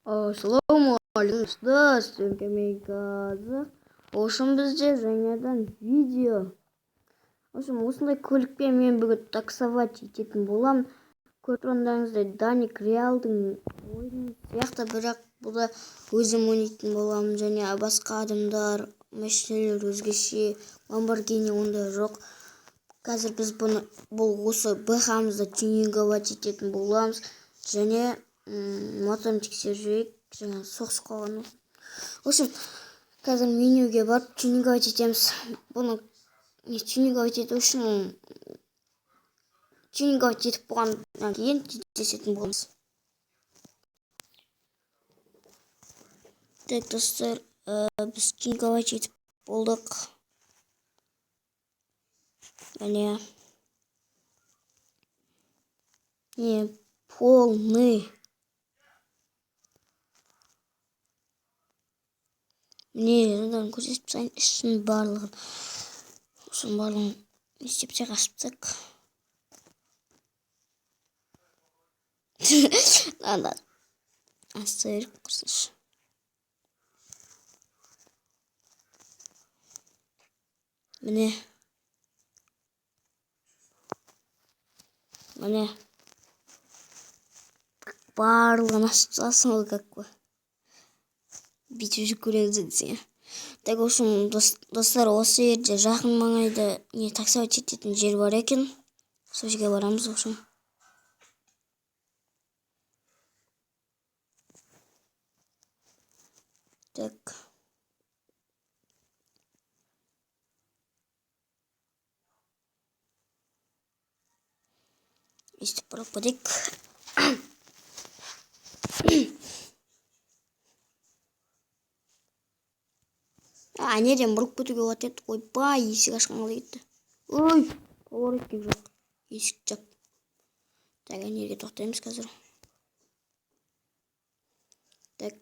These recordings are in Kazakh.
Assalamu alaikum достар, камикадзе. В общем, бізде жаңадан видео. В общем, осындай көлікпен мен бүгін таксовать ететін болам. Көріп тұрғандарыңыздай Даник Реалдың ойыны сияқты, бірақ бұда өзім ойнайтын болам. Және басқа адамдар, машиналар өзгеше, Lamborghini онда жоқ. Қазір біз бұл осы бэхамызды тюнинговать ететін боламыз. Және моторын тексеріп жаңа соғысып қалған. В общем, қазір менюге барып тюнинговать етеміз. Бұны тюнинговать ету үшін тюнинговать етіп болғаннан кейін тестетін боламыз. Так, достар, біз тюнинговать етіп болдық. Міне полный. Міне көрсетіп сайын ішін барлығын. Осының барлығын істепсе қашыптық. Ладно. Астырып көрсінші. Міне барлығын ашып ол как бы бүйтіп жүріп көреміз десең. Так, в общем, достар, осы жерде жақын маңайда таксовать ететін жер бар екен. Сол жерге барамыз, в общем. Так. Естіп барып көрейік. Неден бұрып көтуге өтеді. Ойбай, есік ашқанға кетті. Ой, поворот кеп жоқ. Есік жап. Так, жерге тоқтаймыз қазір. Так.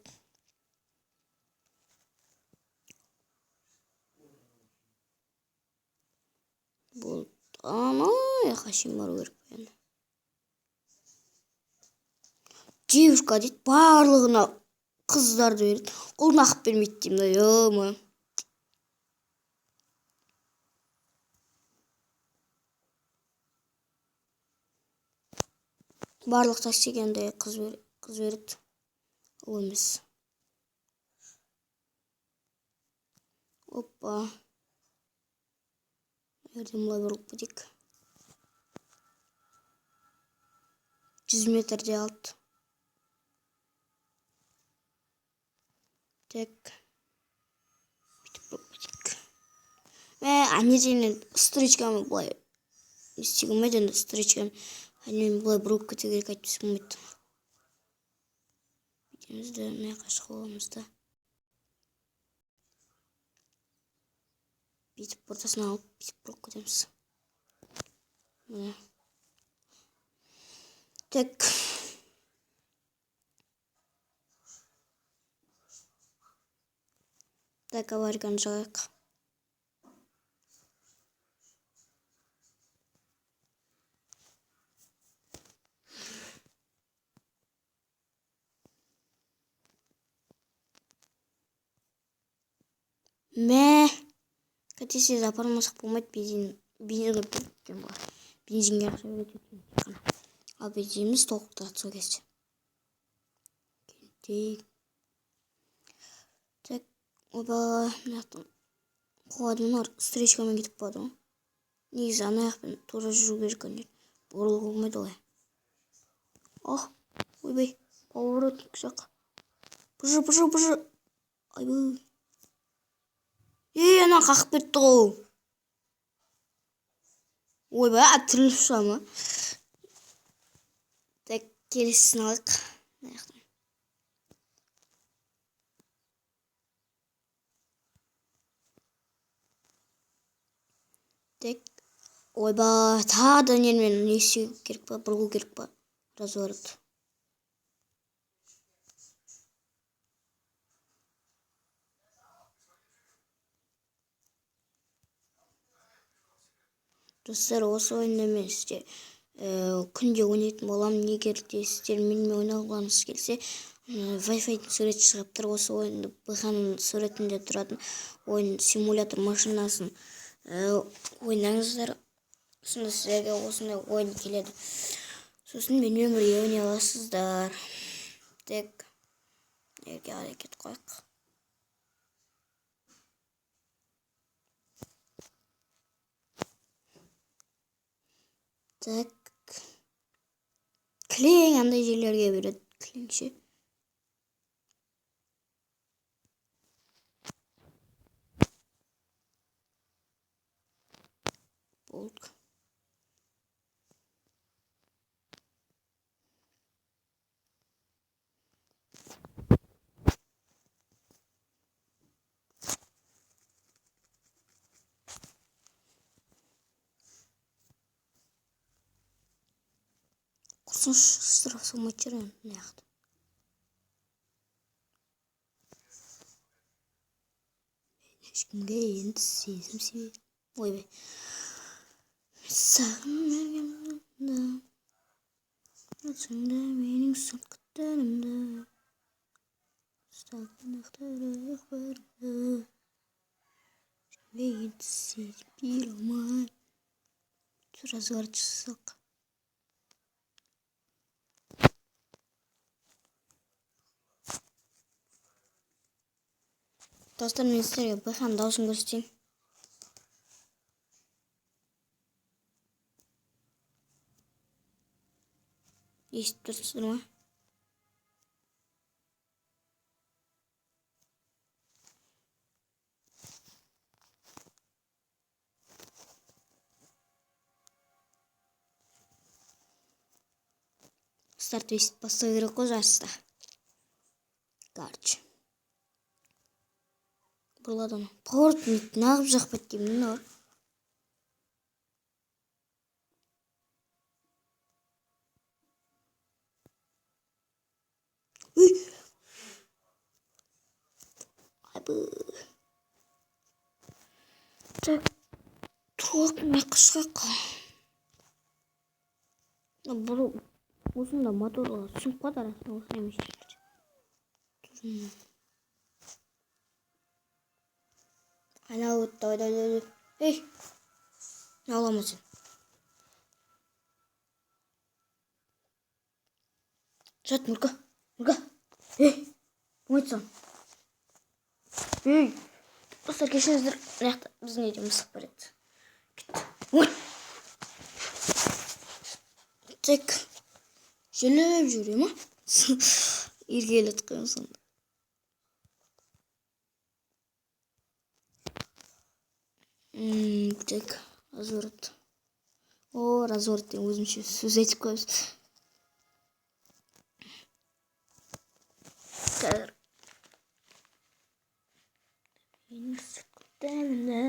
Бұл қашын бару керек қойын. Девушка дейді, барлығына қыздарды береді. Қолын ақып бермейді деймін да, ема. Барлық таксигенде қыз береді. Ол емес. Опа. Ерден бұлай бұрылып кетейік. 100 метрде алды. Так. Бүйтіп бұрылып кетейік. Анеден стричкамы бұлай. Істегімейді енді стричкамы. Анен бұлай бұрылып кете керек айтпесі болмайды. Бүйтемізді мына қашық оламызды. Бүйтіп ортасына алып, бүйтіп бұрылып кетеміз. Так. Так, аварияны жағайық. Кәтесіз апармасақ болмайды, бензинге бөліктен бар. Бензинге ақша өтетін қана. Ал бензиніміз толықтырады сол кезде. Келдейік. Так, оба, мынақтан қоғадымдар стричкамен кетіп бады. Негізі анаяқпен тура жүру керек қанер. Бұрылы болмайды олай. Ойбай, поворот жақ. Бұжы. Айбай. Ана қақып кетті ғой. Ойбай, атырылып шама. Так, келесін алық. Так, ойбай, тағадан ермен не істеу керек па, бұрылу керек па. Разворот. Достар, осы ойында мен сізде күнде ойнайтын болам. Егер де сіздер менімен ойнағыларыңыз келсе, Wi-Fi сурет шығып тұр. Осы ойынды бұқаның суретінде тұратын ойын симулятор машинасын ойнаңыздар. Сонда сіздерге осындай ойын келеді. Сосын менімен бірге ойнай аласыздар. Тек ерге әрекет қойық. Так. Кілең андай жерлерге береді. Кілеңше. Болдық. Құрсыншы штраф салмай жүр неғды. Ешкімге енді сезім себеді. Ойбай. Сағынмағымда Атсыңда менің сұрқыттарымда Сағынақтары барымда Ешкімге енді сезім бере алмай Разговор жасасақ. Достар, мен сіздерге бұқаның дауысын көрсетейін. Естіп тұрсыздар ма? Старт өйстіп бастау керек қой жарыста. Короче. Бұрладан. Портнет нағып жақпайды деймін бар. Так, тұрақ мен қысқақ. Бұл осында моторға түсініп қады арасында осы емес жерлерде. Айнал өтті, Ей! Не олама сен? Жат, Мұрға. Ей! Бұңайтсан. Ей! Достар, кешіңіздер. Мынақты біздің үйде мысық бар еді. Кетті. Тек желіп жүре ма? Ергелет қойым сонда. Так, разворот. О, разворот деген өзімше сөз айтып қойыз. Қазір. Менің сұрқыттарымда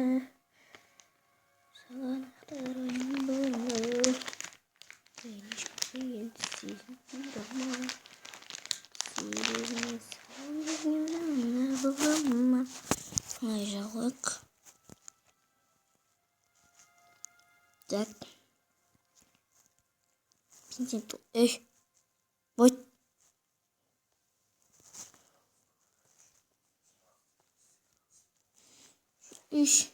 Сағынақтар ойын барымда Ешкімге енді сезім бере алмай Себебіне сағынғанымда болғаныма Ай жалық. Так. Эй, вот. Ищ.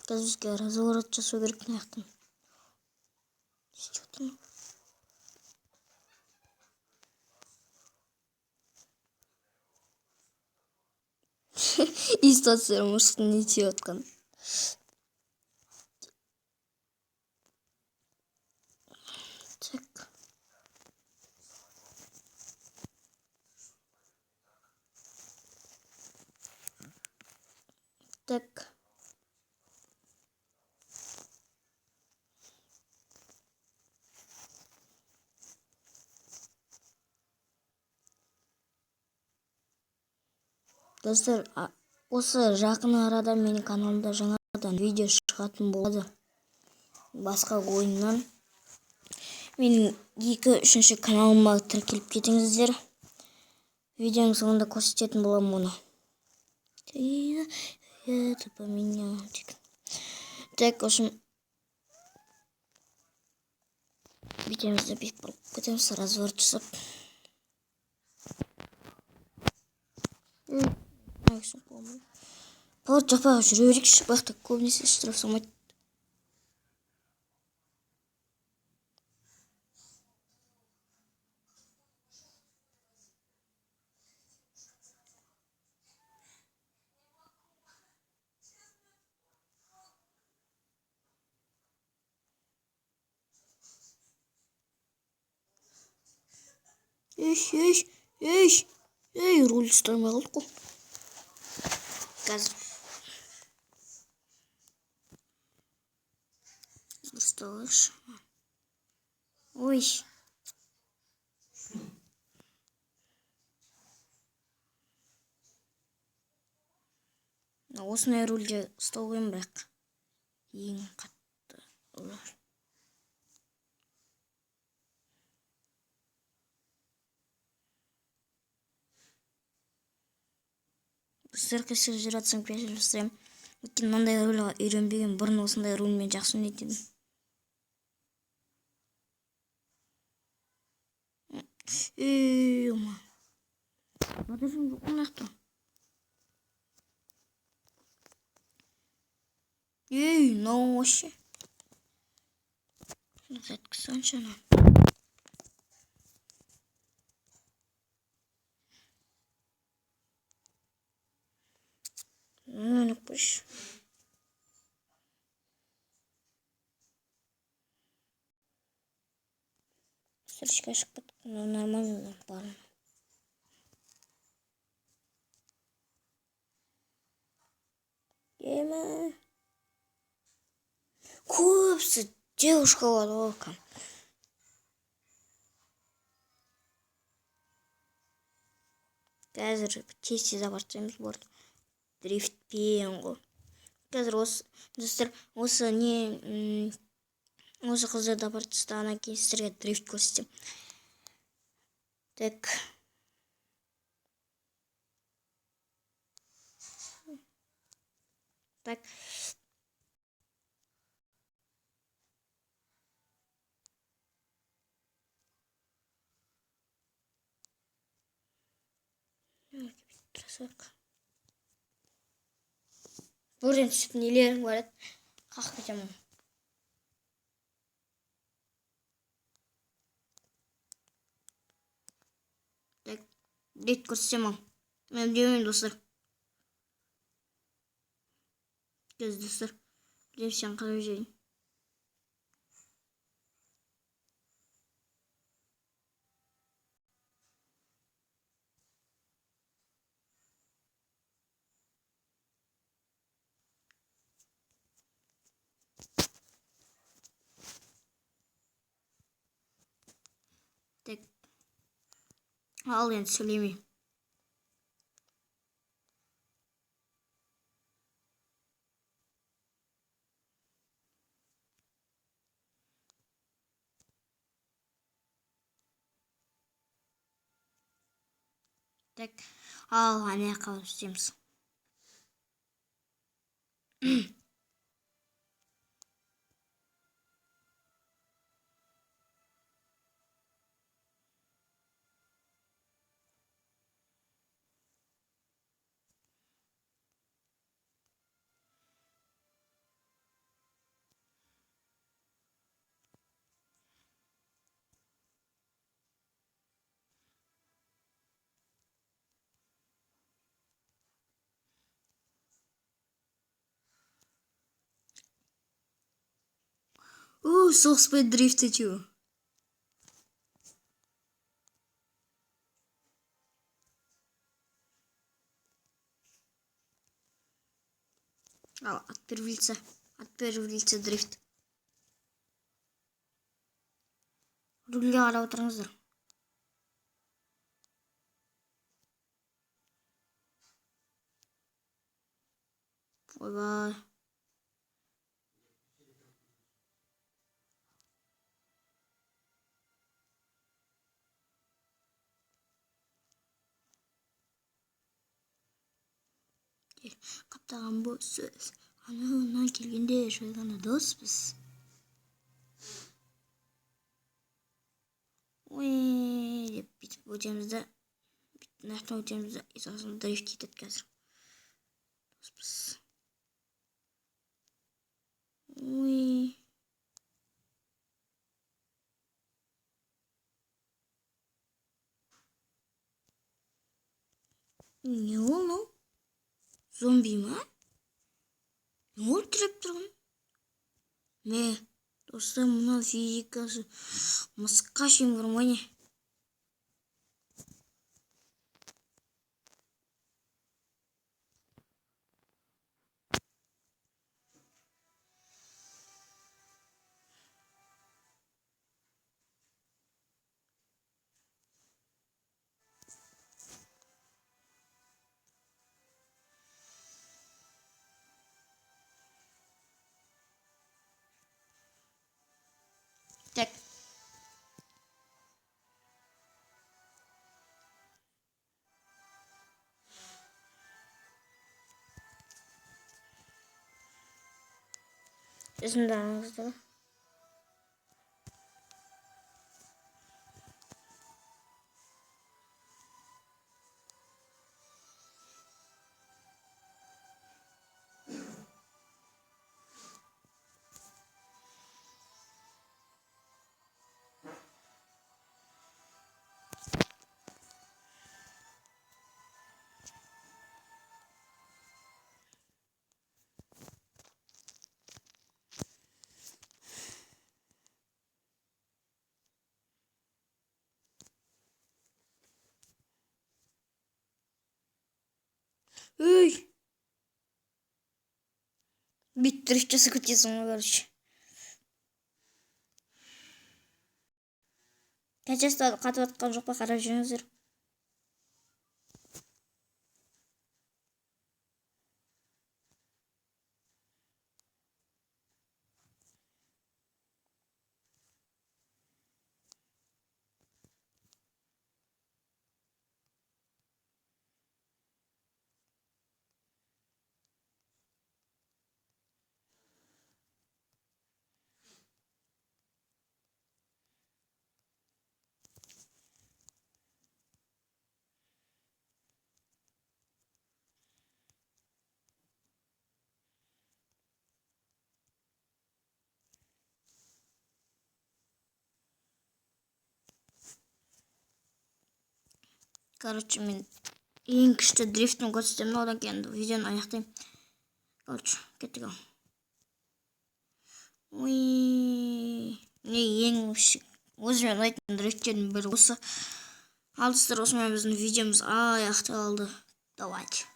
Қазір разворот жасау керек мынаяқтан. Істеп отырмын. Истация мұрсықтың не тиіп отқан. Так. Так. Достар, осы жақын арада менің каналымда жаңадан видео шығатын болады. Басқа ойыннан. Менің 2-3 каналыма тіркеліп кетіңіздер. Видеоның соңында көрсететін боламын оны. Это поменял. Так, в общем, Бүйтеміз де бет бұрып кетеміз, разворот жасап. Палат жақпай жүре берейікші, бақта көбінесе штраф салмайды. Руль ұстамай қалдық қой. Қазір дұрыстап алайықшы. Ой. Осындай рульде ұстау қиын, бірақ ең қатты олар. Сіздер кәсір жүратсың пешір жасырайым. Өткен мынандай рульға үйренбеген, бұрын осындай рульмен жақсы ойнайтын. Батыржым жоқ қонақта. Мынау вообще. Назадқа соншаны. Ну, пусть. Сырчка шықпады, но нормально пару. Ема. Көпсі девушка var Волкан. Қазір тез апартамыз борт. Дрифтпен ғой. Қазір осы достар, осы не осы қыздарды апарып тастағаннан кейін сіздерге дрифт көрсетемін. Так. Так. Трасак. Buradan түсіп нелерің бар еді. Қақ кетемін. Так. Дрифт көрсетемін. Мен білемін достар. Кез достар. Білем сен қалай жүрейін. Так. Ал енді сөйлемей. Так. Ал ана қалып істейміз. Соғыспай дрифт ету. Ал, отпервіліце дрифт. Рульге қарап отырыңыздар. Ойбай. Қаптаған бұл сөз. Анауынан келгенде жойғаны доспыз. ой деп бүйтіп өтеміз да мына жақтан өтеміз да сосын дрифт кетеді қазір. Ой. Не ол мынау? Зомби ма? Не ол тіреп тұрған? Мә, достар, мына физикасы мысыққа шейін бар ма не? Так. Тыңдаңыздар. Ой. Бүйтіп дрифт жасап кетесің ғой, короче. Качествосы қатып жатқан жоқ па, қарап жүріңіздер. Короче, мен ең күшті дрифтін көрсетемін, одан кейін видеоны аяқтаймын. Короче, кеттік ал. Ой, міне ең өзіме ұнайтын дрифттердің бірі осы. Ал достар, осымен біздің видеомыз аяқталды. Давайте.